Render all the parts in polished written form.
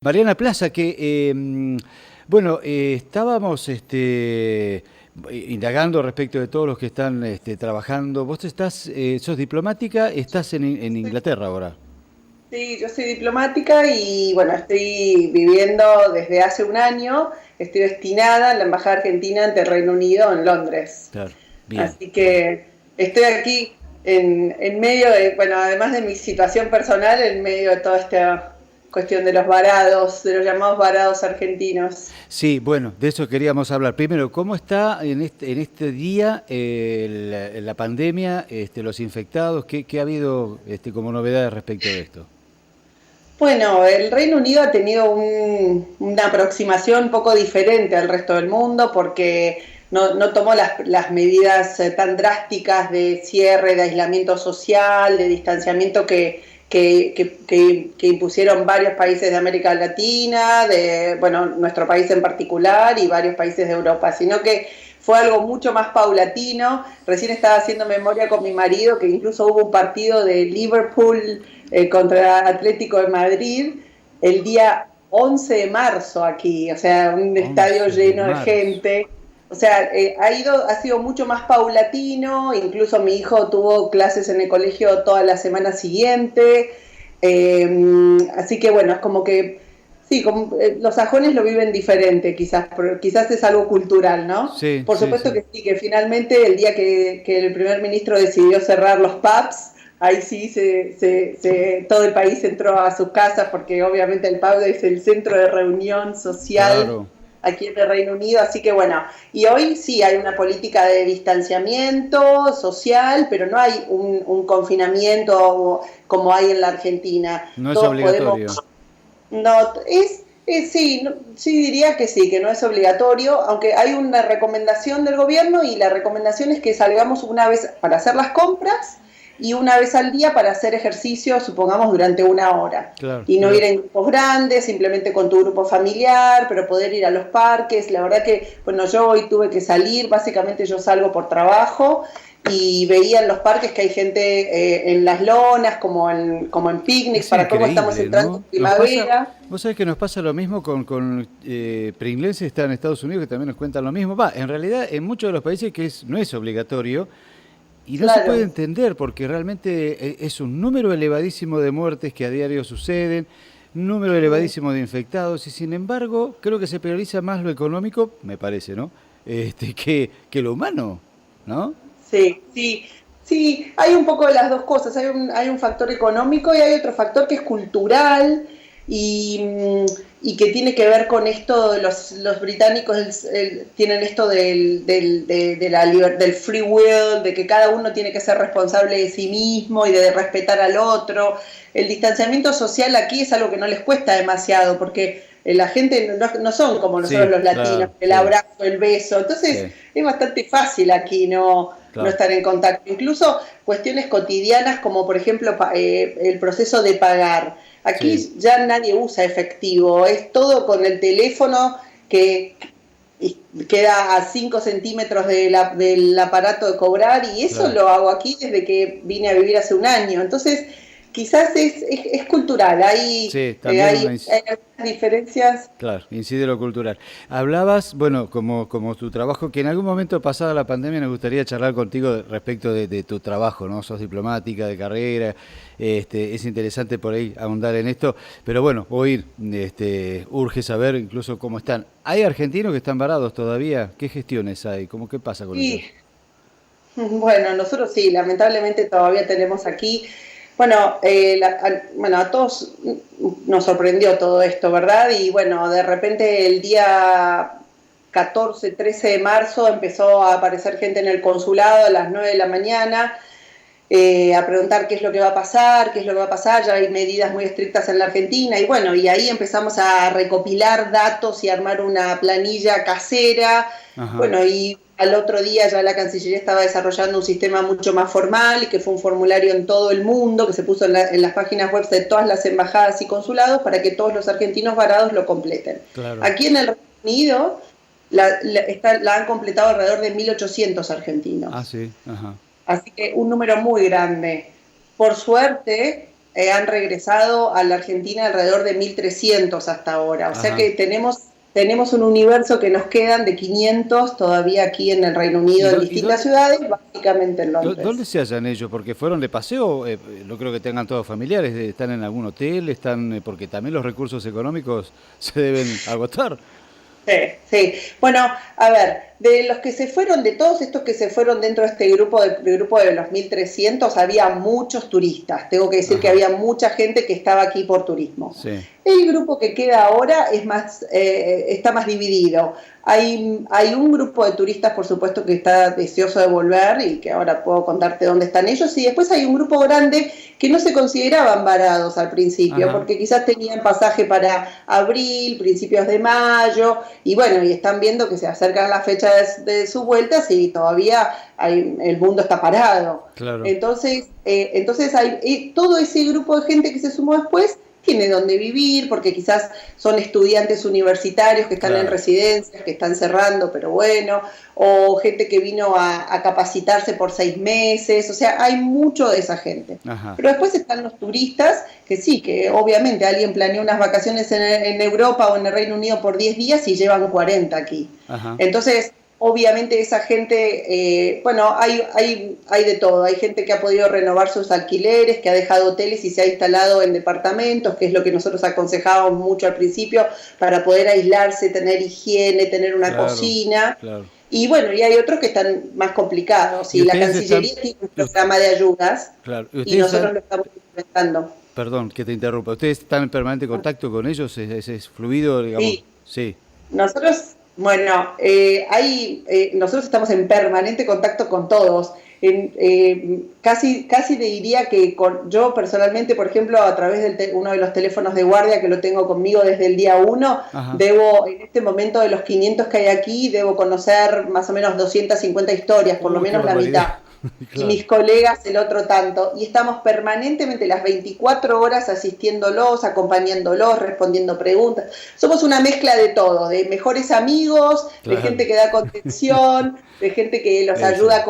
Mariana Plaza, estábamos indagando respecto de todos los que están trabajando. Vos sos diplomática, estás en Sí, Inglaterra ahora. sí, yo soy diplomática y bueno, estoy viviendo desde hace un año, estoy destinada en la Embajada Argentina ante el Reino Unido en Londres. Claro, bien. Así que estoy aquí en medio de, bueno, además de mi situación personal, en medio de toda esta cuestión de los varados, de los llamados varados argentinos. Sí, bueno, de eso queríamos hablar. Primero, ¿cómo está en este día la pandemia, los infectados? ¿Qué ha habido como novedades respecto de esto? Bueno, el Reino Unido ha tenido una aproximación un poco diferente al resto del mundo porque no tomó las medidas tan drásticas de cierre, de aislamiento social, de distanciamiento que impusieron varios países de América Latina, bueno, nuestro país en particular y varios países de Europa, sino que fue algo mucho más paulatino. Recién estaba haciendo memoria con mi marido que incluso hubo un partido de Liverpool contra Atlético de Madrid el día 11 de marzo aquí, o sea, un estadio 11 de lleno de marzo. gente. O sea, ha sido mucho más paulatino, incluso mi hijo tuvo clases en el colegio toda la semana siguiente, así que bueno, es como que, sí, los sajones lo viven diferente quizás, pero quizás es algo cultural, ¿no? Sí, Por sí, supuesto sí. que sí, que finalmente el día que el primer ministro decidió cerrar los pubs, ahí sí todo el país entró a sus casas porque obviamente el pub es el centro de reunión social Claro. aquí en el Reino Unido, así que bueno, y hoy sí hay una política de distanciamiento social, pero no hay un confinamiento como hay en la Argentina. No es Todos podemos, obligatorio. no, sí, sí diría que sí, que no es obligatorio, aunque hay una recomendación del gobierno y la recomendación es que salgamos una vez para hacer las compras y una vez al día para hacer ejercicio, supongamos durante una hora. Claro, Y no ir claro. en grupos grandes, simplemente con tu grupo familiar, pero poder ir a los parques. La verdad que, bueno, yo hoy tuve que salir, básicamente yo salgo por trabajo y veía en los parques que hay gente en las lonas, como en picnics, Es para cómo estamos increíble, entrando en ¿no? primavera. Vos sabés que nos pasa lo mismo con Pringles, que está en Estados Unidos, que también nos cuentan lo mismo. Va, en realidad en muchos de los países no es obligatorio y no se puede Claro. entender porque realmente es un número elevadísimo de muertes que a diario suceden, un número Mm. elevadísimo de infectados y sin embargo creo que se prioriza más lo económico, me parece, ¿no? Que lo humano, ¿no? Sí, sí, sí, hay un poco de las dos cosas, hay un factor económico y hay otro factor que es cultural y, y que tiene que ver con esto, los británicos tienen esto del free will, de que cada uno tiene que ser responsable de sí mismo y de respetar al otro. El distanciamiento social aquí es algo que no les cuesta demasiado porque la gente no son como nosotros Sí, los latinos, claro, el sí, abrazo, el beso, entonces sí, es bastante fácil aquí no claro, estar en contacto. Incluso cuestiones cotidianas como por ejemplo el proceso de pagar. sí, Aquí ya nadie usa efectivo, es todo con el teléfono que queda a 5 centímetros del aparato de cobrar y eso claro. lo hago aquí desde que vine a vivir hace un año. Entonces, quizás es cultural, Sí, eh, también hay, una, hay algunas diferencias. claro, incide lo cultural. Hablabas, bueno, como tu trabajo, que en algún momento pasada la pandemia nos gustaría charlar contigo respecto de tu trabajo, ¿no? Sos diplomática de carrera, es interesante por ahí ahondar en esto, pero bueno, hoy urge saber incluso cómo están. ¿Hay argentinos que están varados todavía? ¿Qué gestiones hay? ¿Qué pasa con ellos? Y bueno, nosotros sí, lamentablemente todavía tenemos aquí, bueno, bueno, a todos nos sorprendió todo esto, ¿verdad? Y bueno, de repente el día 14, 13 de marzo empezó a aparecer gente en el consulado a las 9 de la mañana a preguntar qué es lo que va a pasar, qué es lo que va a pasar, ya hay medidas muy estrictas en la Argentina y bueno, y ahí empezamos a recopilar datos y armar una planilla casera, Ajá, bueno, y al otro día ya la Cancillería estaba desarrollando un sistema mucho más formal y que fue un formulario en todo el mundo que se puso en las páginas web de todas las embajadas y consulados para que todos los argentinos varados lo completen. claro. Aquí en el Reino Unido la han completado alrededor de 1.800 Ah, argentinos. sí, ajá. Así que un número muy grande. Por suerte, han regresado a la Argentina alrededor de 1.300 hasta ahora. O sea que tenemos un universo que nos quedan de 500 todavía aquí en el Reino Unido, en distintas ciudades, básicamente en Londres. ¿Dónde se hallan ellos? ¿Porque fueron de paseo? No creo que tengan todos familiares. ¿Están en algún hotel? Porque también los recursos económicos se deben agotar. Sí, sí. Bueno, a ver, de los que se fueron, de todos estos que se fueron dentro de este grupo de los 1.300, había muchos turistas. Tengo que decir que había mucha gente que estaba aquí por turismo. Sí. El grupo que queda ahora está más dividido. Hay un grupo de turistas, por supuesto, que está deseoso de volver y que ahora puedo contarte dónde están ellos. Y después hay un grupo grande que no se consideraban varados al principio, porque quizás tenían pasaje para abril, principios de mayo, y bueno, y están viendo que se acercan las fechas de sus vueltas y todavía el mundo está parado. Claro. Entonces hay todo ese grupo de gente que se sumó después tiene dónde vivir, porque quizás son estudiantes universitarios que están en residencias, que están cerrando, pero bueno, o gente que vino a capacitarse por 6 meses, o sea, hay mucho de esa gente. Pero después están los turistas, que sí, que obviamente alguien planeó unas vacaciones en Europa o en el Reino Unido por 10 días y llevan 40 aquí. Entonces, obviamente esa gente, bueno, hay de todo. Hay gente que ha podido renovar sus alquileres, que ha dejado hoteles y se ha instalado en departamentos, que es lo que nosotros aconsejábamos mucho al principio, para poder aislarse, tener higiene, tener una cocina. Y bueno, y hay otros que están más complicados. Y la Cancillería tiene un programa de ayudas y nosotros lo estamos implementando. Perdón que te interrumpa. ¿Ustedes están en permanente contacto con ellos? ¿Es fluido, digamos? Sí. Nosotros... Bueno, nosotros estamos en permanente contacto con todos. Casi le diría que yo personalmente, por ejemplo, a través de uno de los teléfonos de guardia que lo tengo conmigo desde el día 1, debo, en este momento de los 500 que hay aquí, debo conocer más o menos 250 historias, por lo menos la mitad. Y mis colegas el otro tanto, y estamos permanentemente las 24 horas asistiéndolos, acompañándolos, respondiendo preguntas. Somos una mezcla de todo, de mejores amigos, de gente que da contención, de gente que los ayuda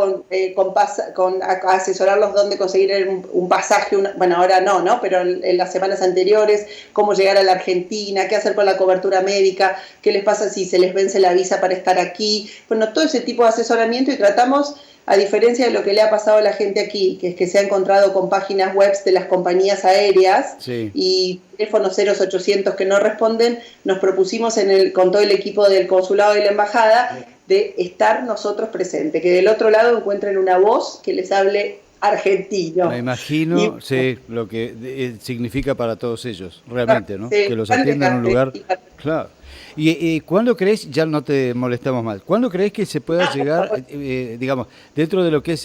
a asesorarlos dónde conseguir un pasaje, bueno, ahora no, pero en las semanas anteriores, cómo llegar a la Argentina, qué hacer con la cobertura médica, qué les pasa si se les vence la visa para estar aquí, bueno, todo ese tipo de asesoramiento, y tratamos, a diferencia de lo que le ha pasado a la gente aquí, que es que se ha encontrado con páginas web de las compañías aéreas y teléfonos 0800 que no responden, nos propusimos con todo el equipo del consulado y la embajada de estar nosotros presentes, que del otro lado encuentren una voz que les hable argentino. Me imagino, lo que significa para todos ellos, realmente, ¿no? Que los atiendan en un lugar... Claro. ¿Y cuándo crees, ya no te molestamos más, cuándo crees que se pueda llegar, digamos, dentro de lo que es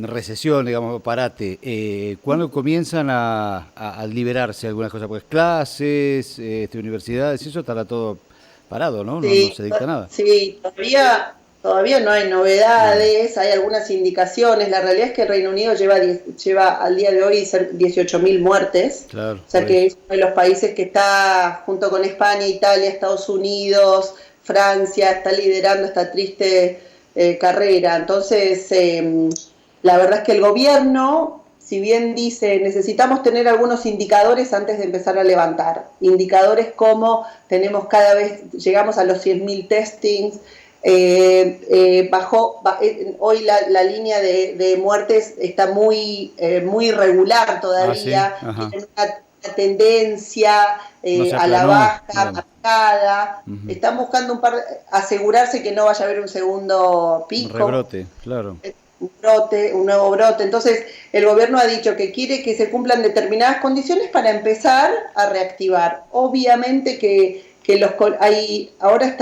recesión, digamos, parate, cuándo comienzan a liberarse algunas cosas? Pues clases, universidades, eso estará todo parado, ¿no? No se dicta nada. Sí, todavía no hay novedades, hay algunas indicaciones. La realidad es que el Reino Unido lleva al día de hoy 18.000 muertes. Claro, o sea que es uno de los países que está, junto con España, Italia, Estados Unidos, Francia, está liderando esta triste carrera. Entonces, la verdad es que el gobierno, si bien dice necesitamos tener algunos indicadores antes de empezar a levantar, indicadores como llegamos a los 100.000 testings, hoy la línea de muertes está muy irregular todavía, tiene una tendencia a la baja, marcada. Están buscando asegurarse que no vaya a haber un segundo pico. Un rebrote, claro. Un nuevo brote. Entonces, el gobierno ha dicho que quiere que se cumplan determinadas condiciones para empezar a reactivar. Obviamente que ahora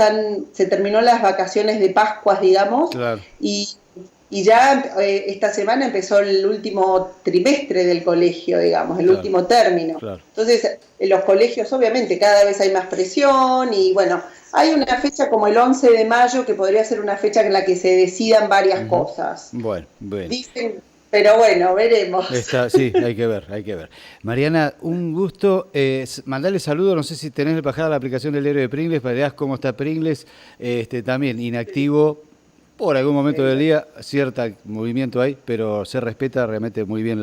se terminó las vacaciones de Pascuas, digamos, y ya esta semana empezó el último trimestre del colegio, digamos, el último término. Entonces, en los colegios obviamente cada vez hay más presión y bueno, hay una fecha como el 11 de mayo que podría ser una fecha en la que se decidan varias cosas. Bueno. Dicen... Pero bueno, veremos. Sí, hay que ver. Mariana, un gusto. Mandale saludos, no sé si tenés bajada la aplicación del Héroe de Pringles para que veas cómo está Pringles. También inactivo por algún momento del día, cierto movimiento hay, pero se respeta realmente muy bien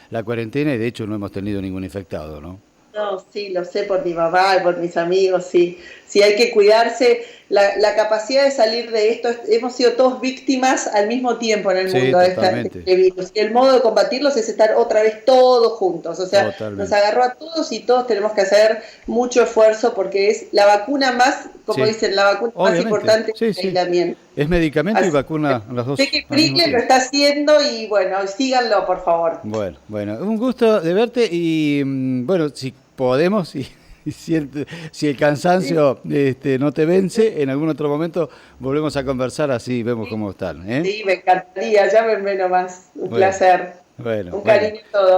la cuarentena y de hecho no hemos tenido ningún infectado, ¿no? No, sí, lo sé por mi mamá y por mis amigos, sí. Sí, hay que cuidarse. La capacidad de salir de esto, hemos sido todos víctimas al mismo tiempo en el Sí, mundo de totalmente, este virus. Y el modo de combatirlos es estar otra vez todos juntos. O sea, nos totalmente. agarró a todos y todos tenemos que hacer mucho esfuerzo porque es la vacuna más, como Sí, dicen, la vacuna más obviamente, importante sí, es el sí. aislamiento. Es medicamento y Así vacuna las que sé dos que al mismo Pringles lo tiempo. está haciendo y bueno, síganlo, por favor. Bueno, bueno, un gusto de verte y bueno, si podemos, y si el Sí, cansancio no te vence, en algún otro momento volvemos a conversar, así vemos cómo están, ¿eh? sí, me encantaría. Llámenme nomás. Un Bueno, placer. bueno, Un bueno. cariño a todos.